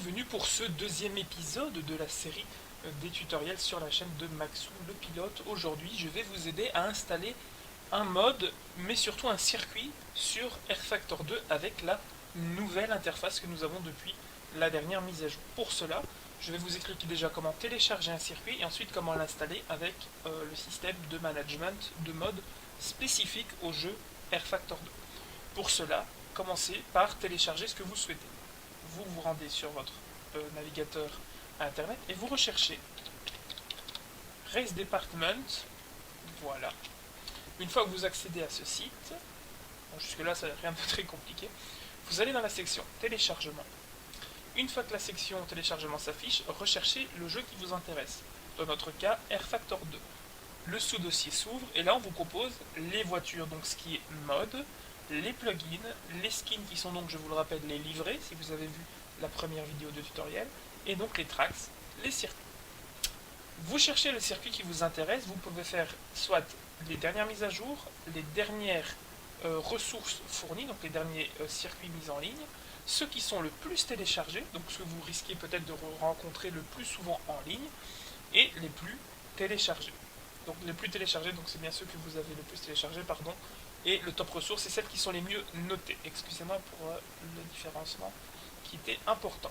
bienvenue pour ce deuxième épisode de la série des tutoriels sur la chaîne de Maxou le pilote. Aujourd'hui, je vais vous aider à installer un mode, mais surtout un circuit sur rFactor 2 avec la nouvelle interface que nous avons depuis la dernière mise à jour. Pour cela, je vais vous expliquer déjà comment télécharger un circuit et ensuite comment l'installer avec le système de management de mode spécifique au jeu rFactor 2. Pour cela, commencez par télécharger ce que vous souhaitez. Vous vous rendez sur votre navigateur à internet et vous recherchez Race Department. Voilà. Une fois que vous accédez à ce site, bon, jusque là ça n'a rien de très compliqué, vous allez dans la section téléchargement. Une fois que la section téléchargement s'affiche, recherchez le jeu qui vous intéresse. Dans notre cas, rFactor 2. Le sous-dossier s'ouvre et là on vous propose les voitures, donc ce qui est mode, les plugins, les skins qui sont donc, je vous le rappelle, les livrets, si vous avez vu la première vidéo de tutoriel, et donc les tracks, les circuits. Vous cherchez le circuit qui vous intéresse, vous pouvez faire soit les dernières mises à jour, les dernières ressources fournies, donc les derniers circuits mis en ligne, ceux qui sont le plus téléchargés, donc ceux que vous risquez peut-être de rencontrer le plus souvent en ligne, et les plus téléchargés. Donc les plus téléchargés, donc c'est bien ceux que vous avez le plus téléchargés, pardon, et le top ressources, c'est celles qui sont les mieux notées. Excusez-moi pour le différencement qui était important.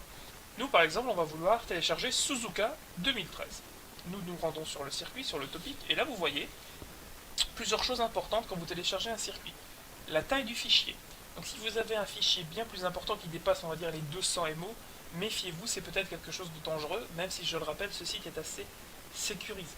Nous, par exemple, on va vouloir télécharger Suzuka 2013. Nous nous rendons sur le circuit, sur le topic, et là vous voyez plusieurs choses importantes quand vous téléchargez un circuit. La taille du fichier. Donc si vous avez un fichier bien plus important qui dépasse, on va dire, les 200 MO, méfiez-vous, c'est peut-être quelque chose de dangereux, même si je le rappelle, ce site est assez sécurisé.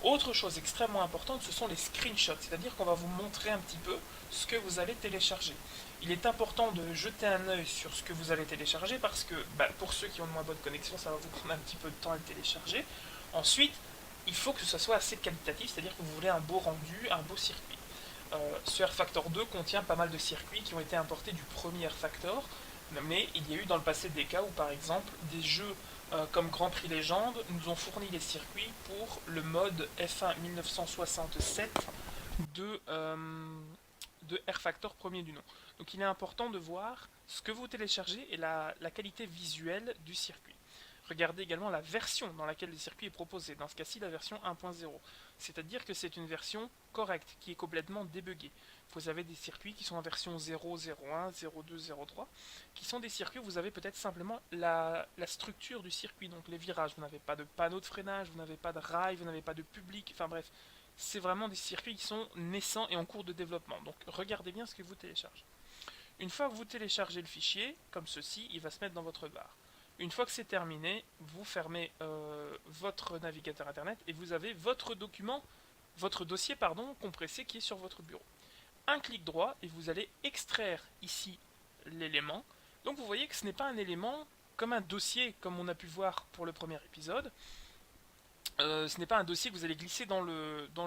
Autre chose extrêmement importante, ce sont les screenshots, c'est-à-dire qu'on va vous montrer un petit peu ce que vous allez télécharger. Il est important de jeter un œil sur ce que vous allez télécharger parce que pour ceux qui ont de moins bonne connexion, ça va vous prendre un petit peu de temps à le télécharger. Ensuite, il faut que ce soit assez qualitatif, c'est-à-dire que vous voulez un beau rendu, un beau circuit. Ce rFactor 2 contient pas mal de circuits qui ont été importés du premier rFactor, mais il y a eu dans le passé des cas où par exemple des jeux comme Grand Prix Légende nous ont fourni les circuits pour le mode F1 1967 de rFactor premier du nom. Donc il est important de voir ce que vous téléchargez et la qualité visuelle du circuit. Regardez également la version dans laquelle le circuit est proposé, dans ce cas-ci la version 1.0. C'est-à-dire que c'est une version correcte, qui est complètement débuggée. Vous avez des circuits qui sont en version 0, 0.1, 0.2, 0.3, qui sont des circuits où vous avez peut-être simplement la structure du circuit, donc les virages. Vous n'avez pas de panneau de freinage, vous n'avez pas de rail, vous n'avez pas de public, enfin bref. C'est vraiment des circuits qui sont naissants et en cours de développement. Donc regardez bien ce que vous téléchargez. Une fois que vous téléchargez le fichier, comme ceci, il va se mettre dans votre barre. Une fois que c'est terminé, vous fermez votre navigateur internet et vous avez votre dossier compressé qui est sur votre bureau. Un clic droit et vous allez extraire ici l'élément. Donc vous voyez que ce n'est pas un élément comme un dossier comme on a pu voir pour le premier épisode. Ce n'est pas un dossier que vous allez glisser dans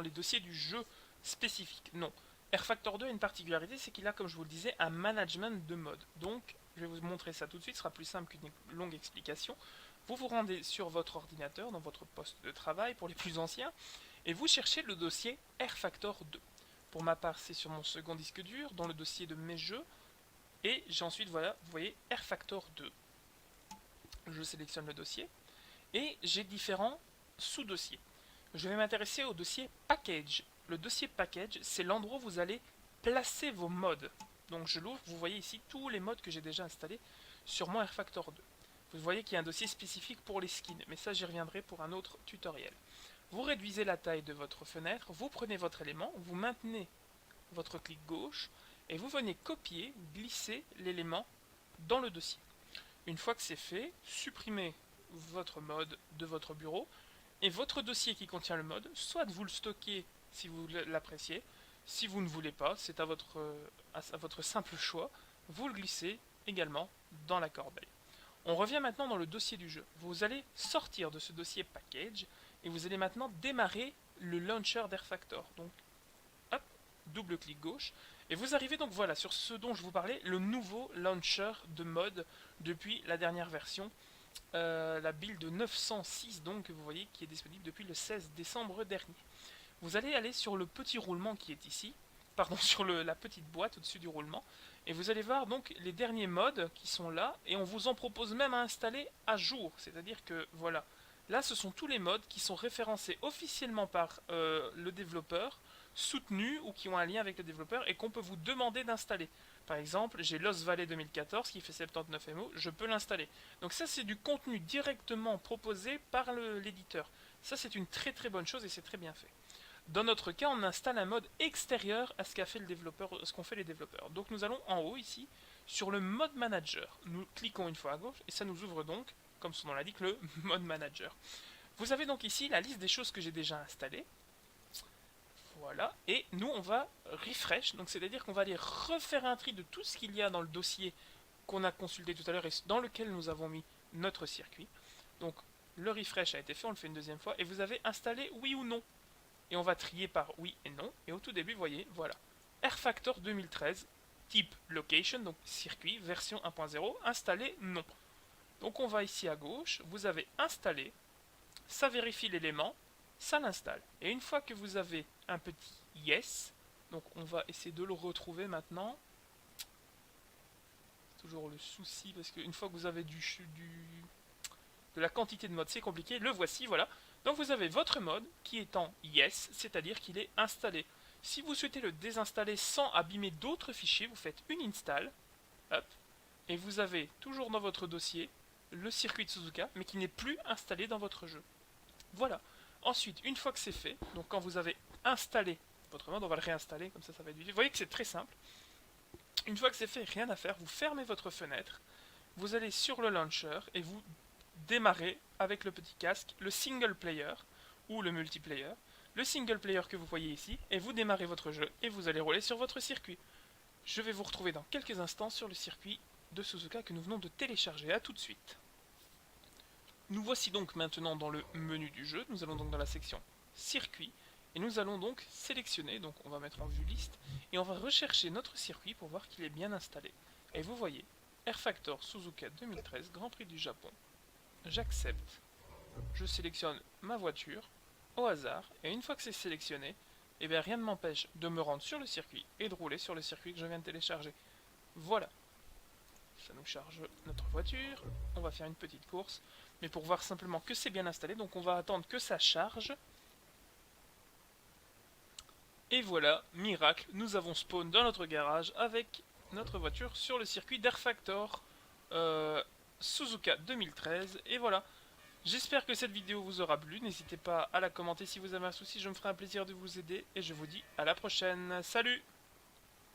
les dossiers du jeu spécifique. Non. rFactor 2 a une particularité, c'est qu'il a, comme je vous le disais, un management de mode. Donc, je vais vous montrer ça tout de suite, ce sera plus simple qu'une longue explication. Vous vous rendez sur votre ordinateur, dans votre poste de travail, pour les plus anciens, et vous cherchez le dossier rFactor 2. Pour ma part, c'est sur mon second disque dur, dans le dossier de mes jeux, et j'ai ensuite, voilà, vous voyez, rFactor 2. Je sélectionne le dossier, et j'ai différents sous-dossiers. Je vais m'intéresser au dossier Package. Le dossier Package, c'est l'endroit où vous allez placer vos modes. Donc je l'ouvre, vous voyez ici tous les modes que j'ai déjà installés sur mon rFactor 2. Vous voyez qu'il y a un dossier spécifique pour les skins, mais ça j'y reviendrai pour un autre tutoriel. Vous réduisez la taille de votre fenêtre, vous prenez votre élément, vous maintenez votre clic gauche, et vous venez copier, glisser l'élément dans le dossier. Une fois que c'est fait, supprimez votre mode de votre bureau, et votre dossier qui contient le mode, soit vous le stockez si vous l'appréciez, si vous ne voulez pas, c'est à votre simple choix, vous le glissez également dans la corbeille. On revient maintenant dans le dossier du jeu. Vous allez sortir de ce dossier package et vous allez maintenant démarrer le launcher d'rFactor. Donc, hop, double clic gauche. Et vous arrivez donc voilà sur ce dont je vous parlais, le nouveau launcher de mode depuis la dernière version. La build 906 donc que vous voyez qui est disponible depuis le 16 décembre dernier. Vous allez aller sur le petit roulement qui est ici, pardon, sur la petite boîte au-dessus du roulement, Et vous allez voir donc les derniers modes qui sont là, et on vous en propose même à installer à jour. C'est-à-dire que voilà, là ce sont tous les modes qui sont référencés officiellement par le développeur, soutenus ou qui ont un lien avec le développeur et qu'on peut vous demander d'installer. Par exemple, j'ai Lost Valley 2014 qui fait 79 MO, je peux l'installer. Donc ça c'est du contenu directement proposé par l'éditeur. Ça c'est une très très bonne chose et c'est très bien fait. Dans notre cas, on installe un mode extérieur à ce qu'a fait le développeur, ce qu'ont fait les développeurs. Donc nous allons en haut ici sur le mode manager. Nous cliquons une fois à gauche et ça nous ouvre donc, comme son nom l'indique, le mode manager. Vous avez donc ici la liste des choses que j'ai déjà installées. Voilà, et nous on va refresh, donc c'est-à-dire qu'on va aller refaire un tri de tout ce qu'il y a dans le dossier qu'on a consulté tout à l'heure et dans lequel nous avons mis notre circuit. Donc le refresh a été fait, on le fait une deuxième fois, et vous avez installé oui ou non. Et on va trier par oui et non. Et au tout début, vous voyez, voilà. RFactor 2013, type location, donc circuit, version 1.0, installé non. Donc on va ici à gauche, vous avez installé, ça vérifie l'élément, ça l'installe. Et une fois que vous avez un petit yes, donc on va essayer de le retrouver maintenant. C'est toujours le souci, parce qu'une fois que vous avez de la quantité de modes, c'est compliqué. Le voici, voilà. Donc vous avez votre mode qui est en yes, c'est-à-dire qu'il est installé. Si vous souhaitez le désinstaller sans abîmer d'autres fichiers, vous faites une install, hop, et vous avez toujours dans votre dossier le circuit de Suzuka, mais qui n'est plus installé dans votre jeu. Voilà. Ensuite, une fois que c'est fait, donc quand vous avez installé votre mode, on va le réinstaller, comme ça va être vite. Vous voyez que c'est très simple. Une fois que c'est fait, rien à faire, vous fermez votre fenêtre, vous allez sur le launcher et vous démarrer avec le petit casque le single player ou le multiplayer, le single player que vous voyez ici, et vous démarrez votre jeu et vous allez rouler sur votre circuit. Je vais vous retrouver dans quelques instants sur le circuit de Suzuka que nous venons de télécharger. A tout de suite. Nous voici donc maintenant dans le menu du jeu, nous allons donc dans la section circuit, et nous allons donc sélectionner, donc on va mettre en vue liste, et on va rechercher notre circuit pour voir qu'il est bien installé. Et vous voyez, RFactor Suzuka 2013, Grand Prix du Japon. J'accepte, je sélectionne ma voiture au hasard, et une fois que c'est sélectionné, eh bien rien ne m'empêche de me rendre sur le circuit et de rouler sur le circuit que je viens de télécharger. Voilà, ça nous charge notre voiture, on va faire une petite course, mais pour voir simplement que c'est bien installé, donc on va attendre que ça charge. Et voilà, miracle, nous avons spawn dans notre garage avec notre voiture sur le circuit d'RFactor Suzuka 2013, et voilà. J'espère que cette vidéo vous aura plu, n'hésitez pas à la commenter si vous avez un souci, je me ferai un plaisir de vous aider, et je vous dis à la prochaine, salut!